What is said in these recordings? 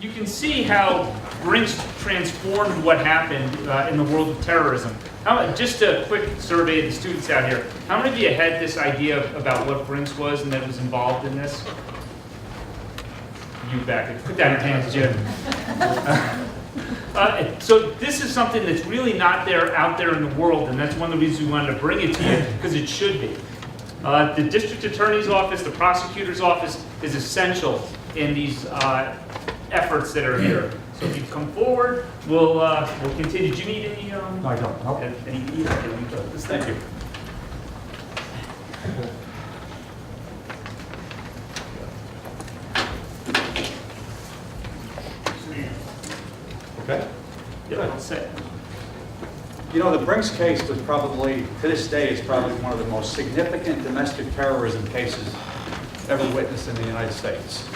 you can see how Brinks transformed what happened in the world of terrorism. Just a quick survey of the students out here. How many of you had this idea about what Brinks was and that was involved in this? You back it. Put down your hands, Jim. So this is something that's really not out there in the world, and that's one of the reasons we wanted to bring it to you, because it should be. The district attorney's office, the prosecutor's office is essential in these efforts that are here. So if you come forward, we'll continue. Do you need any? No, I don't. Nope. Any? Thank you. Okay. Yeah, I'll say it. You know, the Brinks case was probably, to this day, is probably one of the most significant domestic terrorism cases ever witnessed in the United States.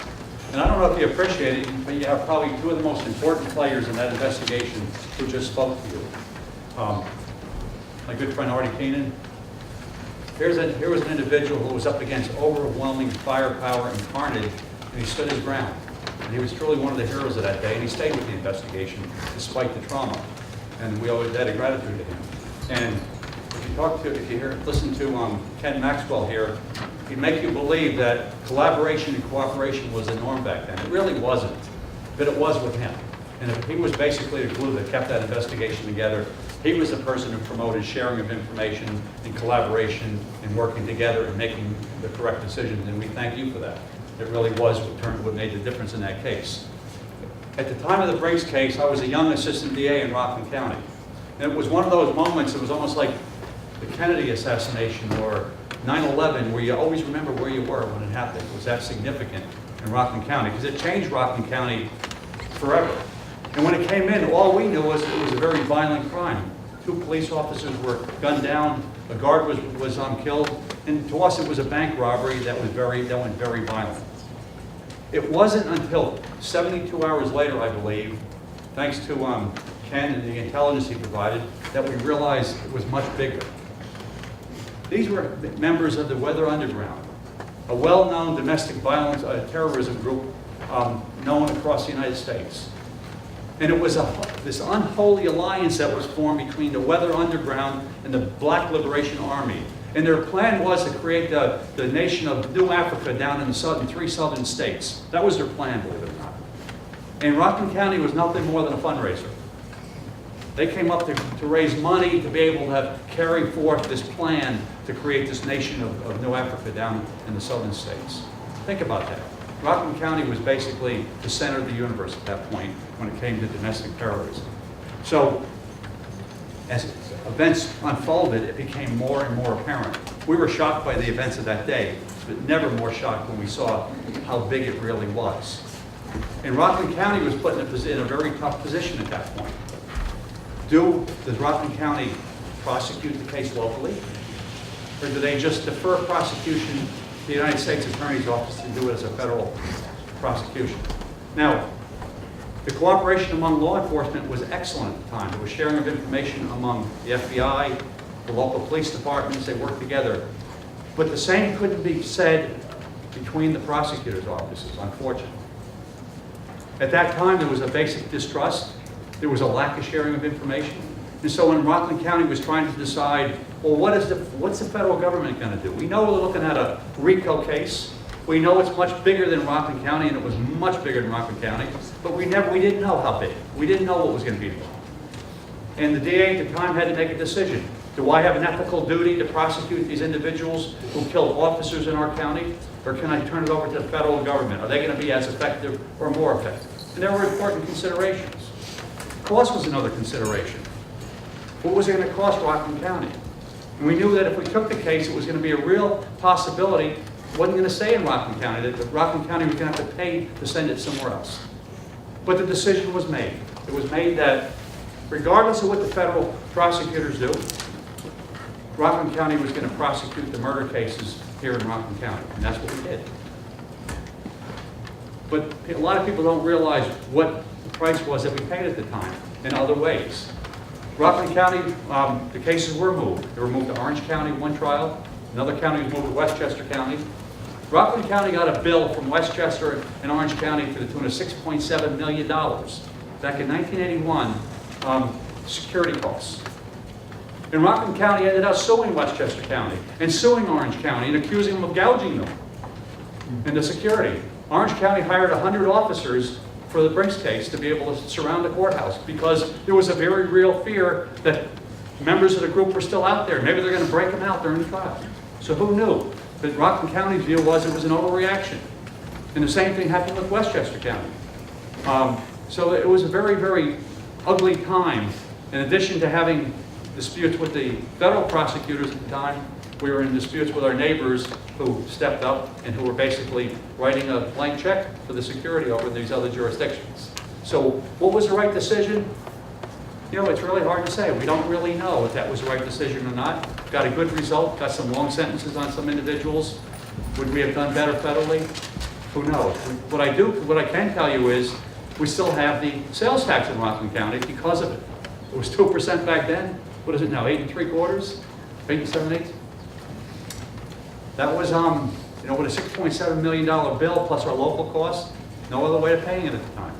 And I don't know if you appreciate it, but you have probably two of the most important players in that investigation who just spoke to you. My good friend Artie Keenan. Here was an individual who was up against overwhelming firepower and carnage, and he stood his ground. And he was truly one of the heroes of that day, and he stayed with the investigation despite the trauma. And we owe a debt of gratitude to him. And if you listen to Ken Maxwell here, he'd make you believe that collaboration and cooperation was the norm back then. It really wasn't, but it was with him. And he was basically the glue that kept that investigation together. He was the person who promoted sharing of information and collaboration and working together and making the correct decisions, and we thank you for that. It really was what made the difference in that case. At the time of the Brinks case, I was a young assistant DA in Rockland County. And it was one of those moments, it was almost like the Kennedy assassination or 9/11, where you always remember where you were when it happened. It was that significant in Rockland County, because it changed Rockland County forever. And when it came in, all we knew was it was a very violent crime. 2 police officers were gunned down, a guard was killed, and to us it was a bank robbery that went very violent. It wasn't until 72 hours later, I believe, thanks to Ken and the intelligence he provided, that we realized it was much bigger. These were members of the Weather Underground, a well-known domestic violence terrorism group known across the United States. And it was this unholy alliance that was formed between the Weather Underground and the Black Liberation Army. And their plan was to create the nation of New Africa down in the 3 southern states. That was their plan, believe it or not. And Rockland County was nothing more than a fundraiser. They came up to raise money to be able to carry forth this plan to create this nation of New Africa down in the southern states. Think about that. Rockland County was basically the center of the universe at that point when it came to domestic terrorism. So, as events unfolded, it became more and more apparent. We were shocked by the events of that day, but never more shocked when we saw how big it really was. And Rockland County was put in a very tough position at that point. Does Rockland County prosecute the case locally? Or do they just defer prosecution to the United States Attorney's Office to do it as a federal prosecution? Now, the cooperation among law enforcement was excellent at the time. There was sharing of information among the FBI, the local police departments. They worked together. But the same couldn't be said between the prosecutor's offices, unfortunately. At that time, there was a basic distrust. There was a lack of sharing of information. And so when Rockland County was trying to decide, well, what's the federal government going to do? We know we're looking at a RICO case. We know it's much bigger than Rockland County, and it was much bigger than Rockland County, but we didn't know how big. We didn't know what was going to be involved. And the DA at the time had to make a decision. Do I have an ethical duty to prosecute these individuals who killed officers in our county, or can I turn it over to the federal government? Are they going to be as effective or more effective? And there were important considerations. Cost was another consideration. What was it going to cost Rockland County? And we knew that if we took the case, it was going to be a real possibility. It wasn't going to stay in Rockland County, that Rockland County was going to have to pay to send it somewhere else. But the decision was made. It was made that regardless of what the federal prosecutors do, Rockland County was going to prosecute the murder cases here in Rockland County, and that's what we did. But a lot of people don't realize what the price was that we paid at the time in other ways. Rockland County, the cases were moved. They were moved to Orange County, one trial. Another county was moved to Westchester County. Rockland County got a bill from Westchester and Orange County to the tune of $6.7 million back in 1981, security costs. And Rockland County ended up suing Westchester County and suing Orange County and accusing them of gouging them in the security. Orange County hired 100 officers for the Brinks case to be able to surround the courthouse because there was a very real fear that members of the group were still out there. Maybe they're going to break them out during the trial. So who knew? But Rockland County's view was it was an overreaction. And the same thing happened with Westchester County. So it was a very, very ugly time. In addition to having disputes with the federal prosecutors at the time, we were in disputes with our neighbors who stepped up and who were basically writing a blank check for the security over these other jurisdictions. So what was the right decision? You know, it's really hard to say. We don't really know if that was the right decision or not. Got a good result, got some long sentences on some individuals. Would we have done better federally? Who knows? What I can tell you is we still have the sales tax in Rockland County because of it. It was 2% back then. What is it now, 8 3/4? 8 7/8? That was, you know, with a $6.7 million bill plus our local costs, no other way of paying it at the time.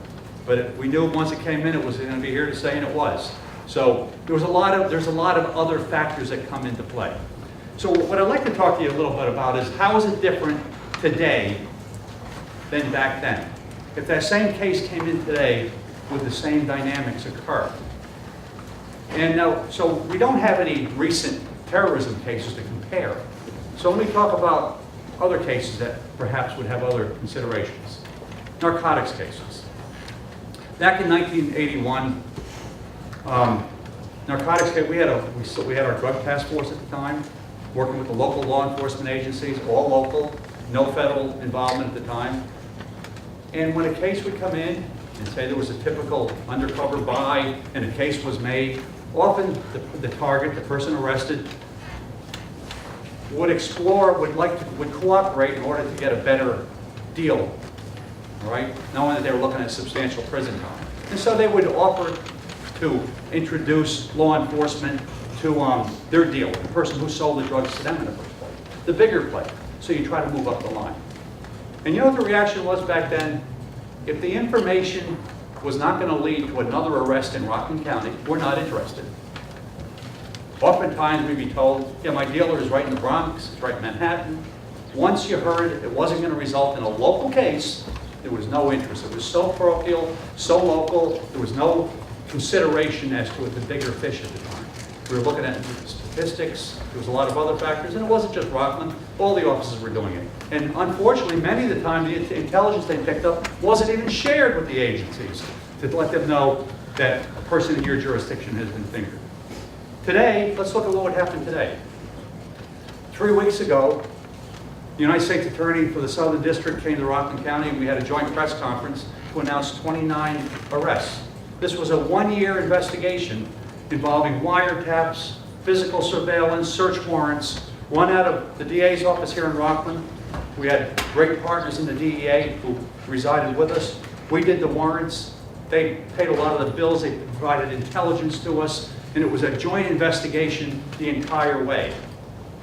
But we knew once it came in, it was going to be here to stay, and it was. So there's a lot of other factors that come into play. So what I'd like to talk to you a little bit about is how is it different today than back then? If that same case came in today, would the same dynamics occur? And now, so we don't have any recent terrorism cases to compare. So let me talk about other cases that perhaps would have other considerations. Narcotics cases. Back in 1981, narcotics case, we had our drug task force at the time, working with the local law enforcement agencies, all local, no federal involvement at the time. And when a case would come in and say there was a typical undercover buy and a case was made, often the target, the person arrested, would explore, would cooperate in order to get a better deal, all right? Knowing that they were looking at substantial prison time. And so they would offer to introduce law enforcement to their dealer, the person who sold the drugs to them in the first place, the bigger player. So you try to move up the line. And you know what the reaction was back then? If the information was not going to lead to another arrest in Rockland County, we're not interested. Oftentimes we'd be told, yeah, my dealer is right in the Bronx, it's right in Manhattan. Once you heard it wasn't going to result in a local case, there was no interest. It was so parochial, so local, there was no consideration as to the bigger fish at the time. We were looking at statistics, there was a lot of other factors, and it wasn't just Rockland, all the offices were doing it. And unfortunately, many of the time, the intelligence they picked up wasn't even shared with the agencies to let them know that a person in your jurisdiction has been fingered. Today, let's look at what would happen today. 3 weeks ago, the United States Attorney for the Southern District came to Rockland County and we had a joint press conference to announce 29 arrests. This was a 1-year investigation involving wiretaps, physical surveillance, search warrants, one out of the DA's office here in Rockland. We had great partners in the DEA who resided with us. We did the warrants. They paid a lot of the bills. They provided intelligence to us. And it was a joint investigation the entire way.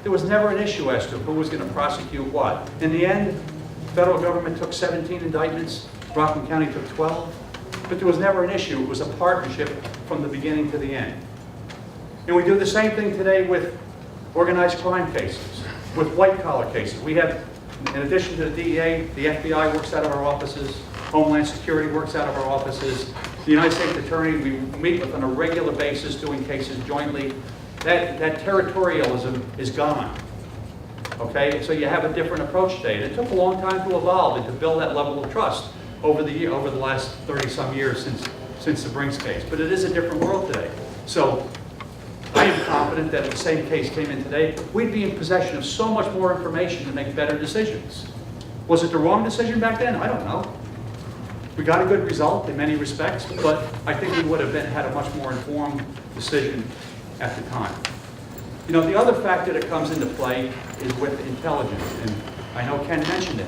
There was never an issue as to who was going to prosecute what. In the end, the federal government took 17 indictments, Rockland County took 12, but there was never an issue. It was a partnership from the beginning to the end. And we do the same thing today with organized crime cases, with white-collar cases. We have, in addition to the DEA, the FBI works out of our offices, Homeland Security works out of our offices, the United States Attorney, we meet with on a regular basis doing cases jointly. That territorialism is gone, okay? So you have a different approach today. And it took a long time to evolve and to build that level of trust over the last 30-some years since the Brinks case. But it is a different world today. So I am confident that if the same case came in today, we'd be in possession of so much more information to make better decisions. Was it the wrong decision back then? I don't know. We got a good result in many respects, but I think we would have had a much more informed decision at the time. You know, the other factor that comes into play is with intelligence, and I know Ken mentioned it.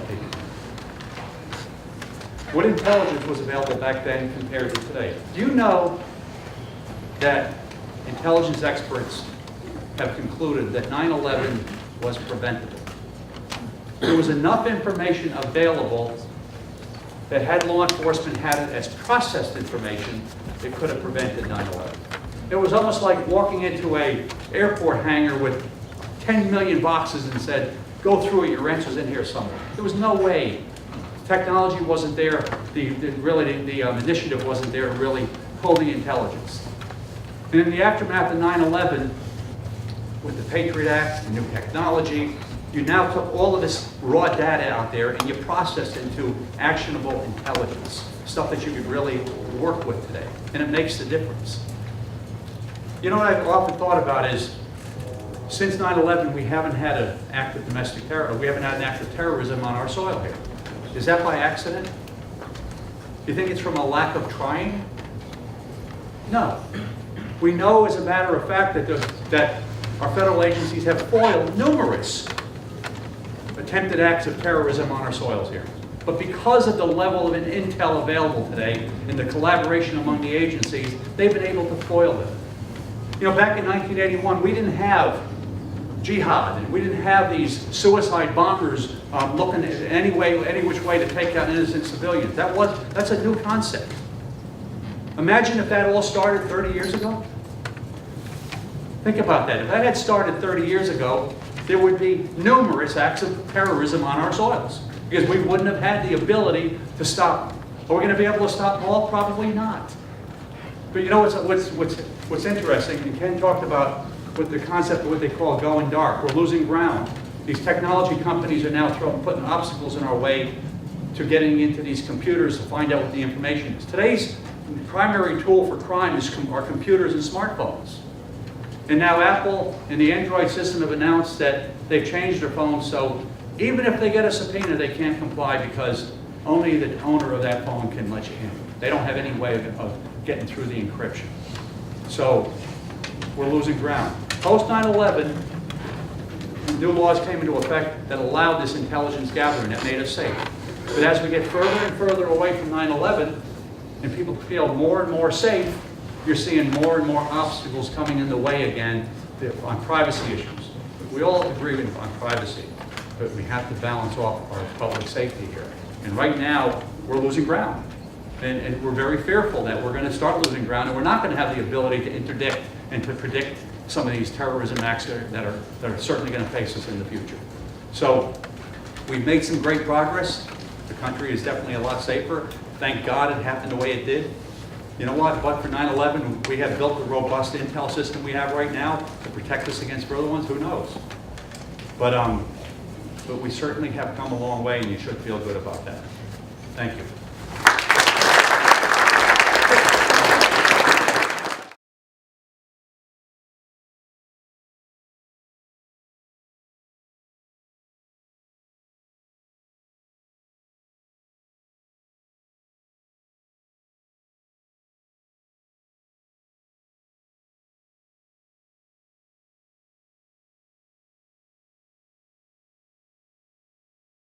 What intelligence was available back then compared to today? Do you know that intelligence experts have concluded that 9/11 was preventable? there was enough information available that had law enforcement had it as processed information, it could have prevented 9/11. It was almost like walking into an airport hangar with 10 million boxes and said, go through it, your answer's in here somewhere. There was no way. Technology wasn't there, the initiative wasn't there to really pull the intelligence. And in the aftermath of 9/11, with the Patriot Act, the new technology, you now took all of this raw data out there and you processed into actionable intelligence, stuff that you could really work with today. And it makes the difference. You know what I've often thought about is, since 9/11, we haven't had an act of domestic terror, we haven't had an act of terrorism on our soil here. Is that by accident? Do you think it's from a lack of trying? No. We know, as a matter of fact, that our federal agencies have foiled numerous attempted acts of terrorism on our soils here. But because of the level of intel available today and the collaboration among the agencies, they've been able to foil them. You know, back in 1981, we didn't have jihad, and we didn't have these suicide bombers looking at any which way to take out innocent civilians. That's a new concept. Imagine if that all started 30 years ago. Think about that. If that had started 30 years ago, there would be numerous acts of terrorism on our soils, because we wouldn't have had the ability to stop them. Are we going to be able to stop them all? Probably not. But you know what's interesting, and Ken talked about with the concept of what they call going dark. We're losing ground. These technology companies are now putting obstacles in our way to getting into these computers to find out what the information is. Today's primary tool for crime is our computers and smartphones. And now Apple and the Android system have announced that they've changed their phones, so even if they get a subpoena, they can't comply because only the owner of that phone can let you in. They don't have any way of getting through the encryption. So we're losing ground. Post 9/11, new laws came into effect that allowed this intelligence gathering that made us safe. But as we get further and further away from 9/11, and people feel more and more safe, you're seeing more and more obstacles coming in the way again on privacy issues. We all agree on privacy, but we have to balance off our public safety here. And right now, we're losing ground. And we're very fearful that we're going to start losing ground, and we're not going to have the ability to interdict and to predict some of these terrorism acts that are certainly going to face us in the future. So we've made some great progress. The country is definitely a lot safer. Thank God it happened the way it did. You know what? But for 9/11, we have built the robust intel system we have right now to protect us against further ones. Who knows? But we certainly have come a long way, and you should feel good about that. Thank you.